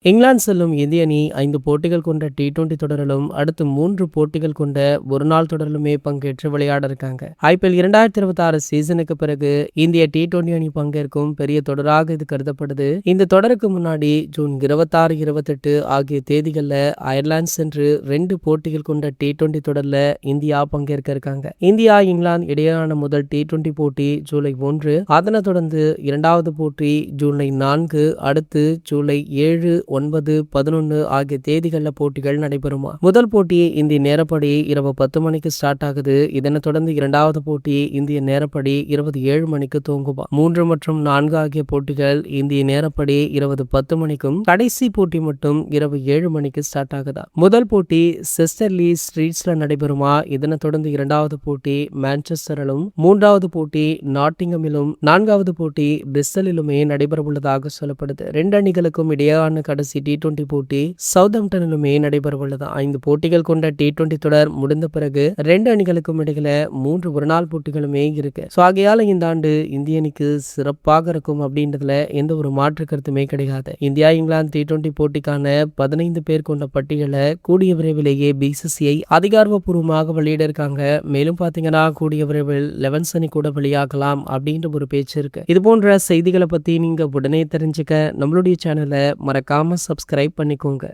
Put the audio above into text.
இங்கிலாந்து செல்லும் இந்திய அணி 5 போட்டிகள் கொண்ட T20 தொடரிலும் அடுத்து 3 போட்டிகள் கொண்ட ஒருநாள் தொடரிலுமே பங்கேற்று விளையாட இருக்காங்க. IPL 2026 சீசனுக்கு பிறகு இந்திய T20 அணி பங்கேற்கும் பெரிய தொடராக இது கருதப்படுது. இந்த தொடருக்கு முன்னாடி ஜூன் 26, 28 ஆகிய தேதிகள்ல அயர்லாந்து சென்று 2 போட்டிகள் கொண்ட T20 தொடர்ல இந்தியா பங்கேற்க இருக்காங்க. இந்தியா இங்கிலாந்து இடையேயான முதல் T20 போட்டி ஜூலை 1, அதனைத் தொடர்ந்து இரண்டாவது போட்டி ஜூலை 4, அடுத்து ஜூலை 7, 9, 11 ஆகிய தேதிகளில் போட்டிகள் நடைபெறுமா. முதல் போட்டி இந்திய நேரப்படி இரவு 10 மணிக்கு ஸ்டார்ட் ஆகுது. இதனைத் தொடர்ந்து இரண்டாவது போட்டி இந்திய நேரப்படி இரவு 7 மணிக்கு துவங்குமா. 3 மற்றும் 4 ஆகிய போட்டிகள் இந்திய நேரப்படி இரவு 10 மணிக்கும், கடைசி போட்டி மட்டும் இரவு 7 மணிக்கு ஸ்டார்ட் ஆகுதா. முதல் போட்டி செஸ்டர்லி ஸ்ட்ரீட்ஸ்ல நடைபெறுமா. இதனைத் தொடர்ந்து இரண்டாவது போட்டி மான்செஸ்டரிலும், மூன்றாவது போட்டி நாட்டிங்கமிலும், நான்காவது போட்டி பிரிஸ்டலிலுமே நடைபெறவுள்ளதாக சொல்லப்படுது. 2 அணிகளுக்கும் இடையேயான கடைசி T20 போட்டி சவுத்ஹாம்டனிலுமே நடைபெறவுள்ளது. 5 போட்டிகள் கொண்ட T20 தொடர் முடிந்த பிறகு 2 அணிகளுக்கும் இடையில 3 ஒருநாள் போட்டிகளுமே இருக்கு. ஆகையால இந்த ஆண்டு இந்திய அணிக்கு சிறப்பாக இருக்கும் அப்படின்றதுல எந்த ஒரு மாற்று கருத்துமே கிடையாது. இந்தியா இங்கிலாந்து T20 போட்டிக்கான 15 பேர் கொண்ட பட்டியலை கூடிய விரைவிலேயே BCCI அதிகாரப்பூர்வமாக வெளியிட இருக்காங்க. மேலும் பாத்தீங்கன்னா கூடிய விரைவில் 11 அணி கூட வெளியாகலாம் அப்படின்ற ஒரு பேச்சு இருக்கு. இது போன்ற செய்திகளை பத்தி நீங்க உடனே தெரிஞ்சுக்க நம்மளுடைய சேனலை மறக்காம சப்ஸ்கிரைப் பண்ணிக்கோங்க.